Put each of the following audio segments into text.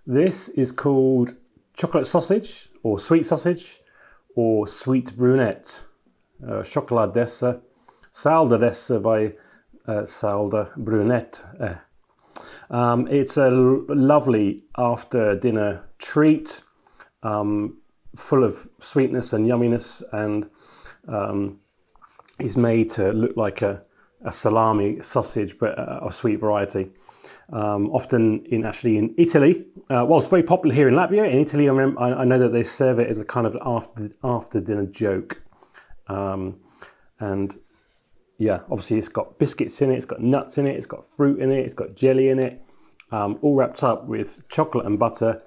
This is called chocolate sausage or sweet brunette. Salda Desa, Salda Desa by Salda Brunette. It's a lovely after dinner treat, full of sweetness and yumminess, and is made to look like a salami sausage, but of sweet variety. Often in Italy, well, it's very popular here in Latvia. In Italy, I know that they serve it as a kind of after dinner joke, and yeah, obviously it's got biscuits in it, it's got nuts in it, it's got fruit in it, it's got jelly in it, all wrapped up with chocolate and butter.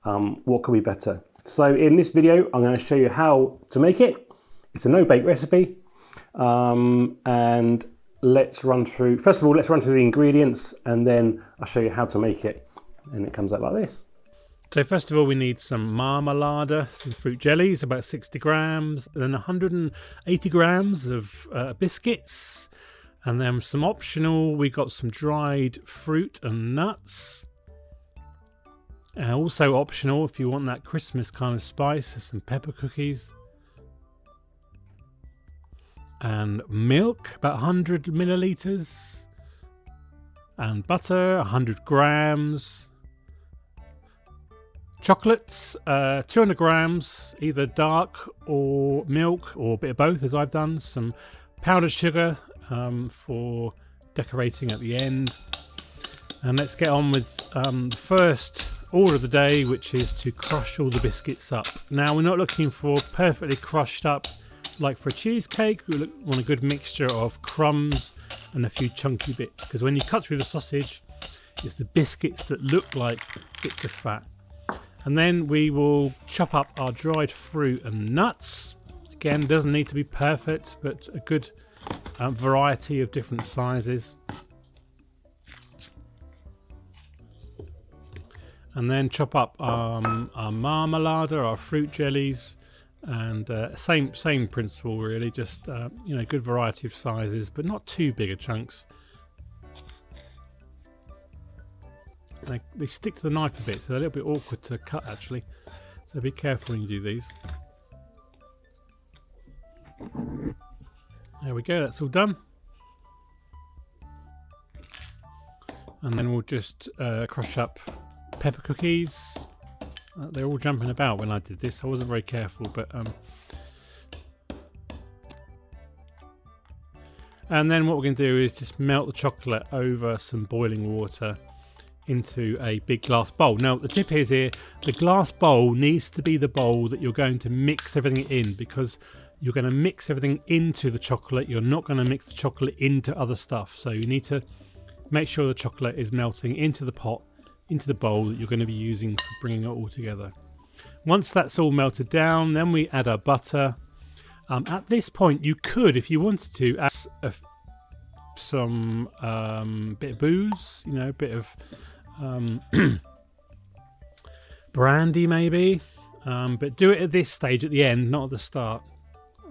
What could be better? So in this video, I'm going to show you how to make it. It's a no-bake recipe, and let's run through the ingredients, and then I'll show you how to make it, and it comes out like this. So first of all, we need some marmalade, some fruit jellies, about 60 grams, then 180 grams of biscuits, and then some optional, we got some dried fruit and nuts. And also optional, if you want that Christmas kind of spice, some pepper cookies. And milk, about 100 milliliters. And butter, 100 grams. Chocolates, 200 grams, either dark or milk, or a bit of both, as I've done. Some powdered sugar for decorating at the end. And let's get on with the first order of the day, which is to crush all the biscuits up. Now, we're not looking for perfectly crushed up like for a cheesecake. We want a good mixture of crumbs and a few chunky bits, because when you cut through the sausage, it's the biscuits that look like bits of fat. And then we will chop up our dried fruit and nuts. Again, doesn't need to be perfect, but a good variety of different sizes. And then chop up our marmalade, our fruit jellies, and same principle really. Just good variety of sizes, but not too big of chunks. They stick to the knife a bit, so they're a little bit awkward to cut actually. So be careful when you do these. There we go. That's all done. And then we'll just crush up pepper cookies. They're all jumping about when I did this. I wasn't very careful, but and then what we're going to do is just melt the chocolate over some boiling water into a big glass bowl. Now the tip is here, the glass bowl needs to be the bowl that you're going to mix everything in, because you're going to mix everything into the chocolate. You're not going to mix the chocolate into other stuff. So you need to make sure the chocolate is melting into the pot, into the bowl that you're going to be using for bringing it all together. Once that's all melted down, then we add our butter. At this point, you could, if you wanted to, add some bit of booze, a bit of brandy maybe, but do it at this stage at the end, not at the start.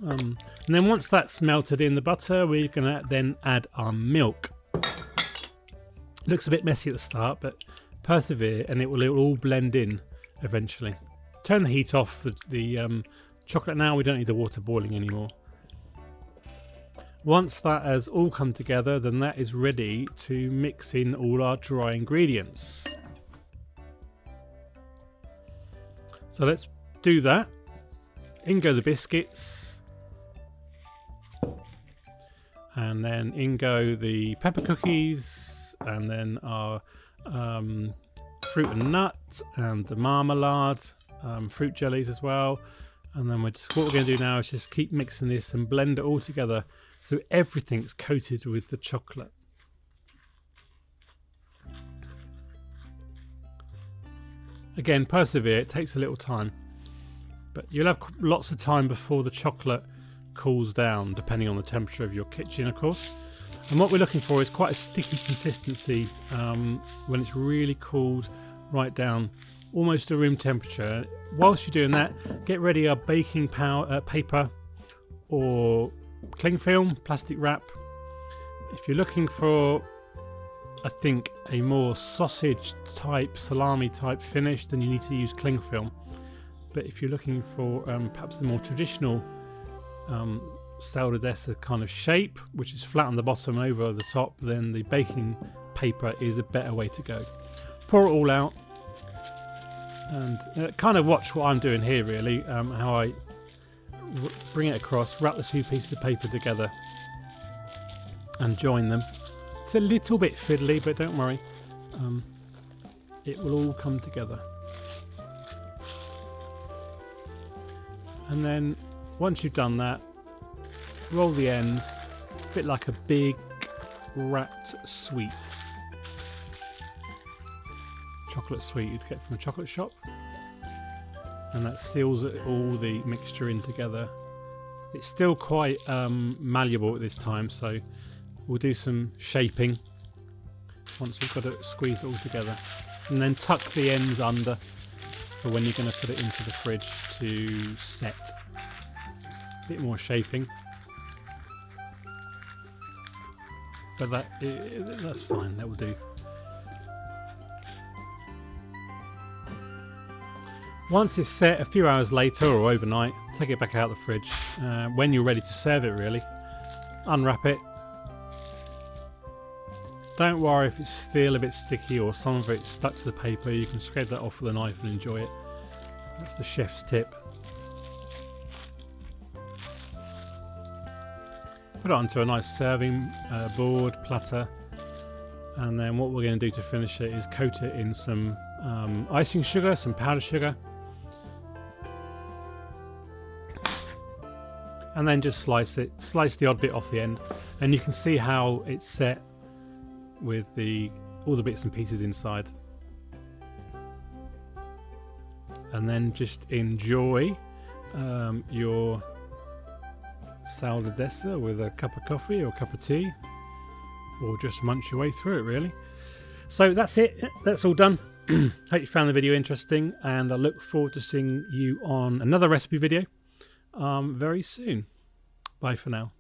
And then once that's melted in the butter, we're going to then add our milk. Looks a bit messy at the start, but persevere and it will all blend in eventually. Turn the heat off the chocolate now. We don't need the water boiling anymore. Once that has all come together, then that is ready to mix in all our dry ingredients. So let's do that. In go the biscuits, and then in go the pepper cookies, and then our fruit and nut, and the marmalade, fruit jellies as well. And then what we're going to do now is just keep mixing this and blend it all together so everything's coated with the chocolate. Again, persevere, it takes a little time, but you'll have lots of time before the chocolate cools down, depending on the temperature of your kitchen, of course. And what we're looking for is quite a sticky consistency when it's really cooled right down, almost to room temperature. Whilst you're doing that, get ready a baking paper or cling film, plastic wrap. If you're looking for I think, a more sausage type, salami type finish, then you need to use cling film. But if you're looking for perhaps the more traditional Salda Desa kind of shape, which is flat on the bottom over the top, then the baking paper is a better way to go. Pour it all out and kind of watch what I'm doing here, really, how I bring it across, wrap the two pieces of paper together and join them. It's a little bit fiddly, but don't worry, it will all come together. And then once you've done that, roll the ends, a bit like a big wrapped sweet. Chocolate sweet you'd get from a chocolate shop. And that seals all the mixture in together. It's still quite malleable at this time, so we'll do some shaping once we've got it squeezed all together. And then tuck the ends under for when you're going to put it into the fridge to set. A bit more shaping. But that's fine, that will do. Once it's set, a few hours later or overnight, take it back out of the fridge. When you're ready to serve it, really. Unwrap it. Don't worry if it's still a bit sticky or some of it's stuck to the paper. You can scrape that off with a knife and enjoy it. That's the chef's tip. Put it onto a nice serving board, platter. And then what we're going to do to finish it is coat it in some icing sugar, some powdered sugar. And then just slice the odd bit off the end, and you can see how it's set with all the bits and pieces inside. And then just enjoy your Salda Desa with a cup of coffee or a cup of tea, or just munch your way through it, really. So that's it, that's all done. Hope you found the video interesting, and I look forward to seeing you on another recipe video very soon. Bye for now.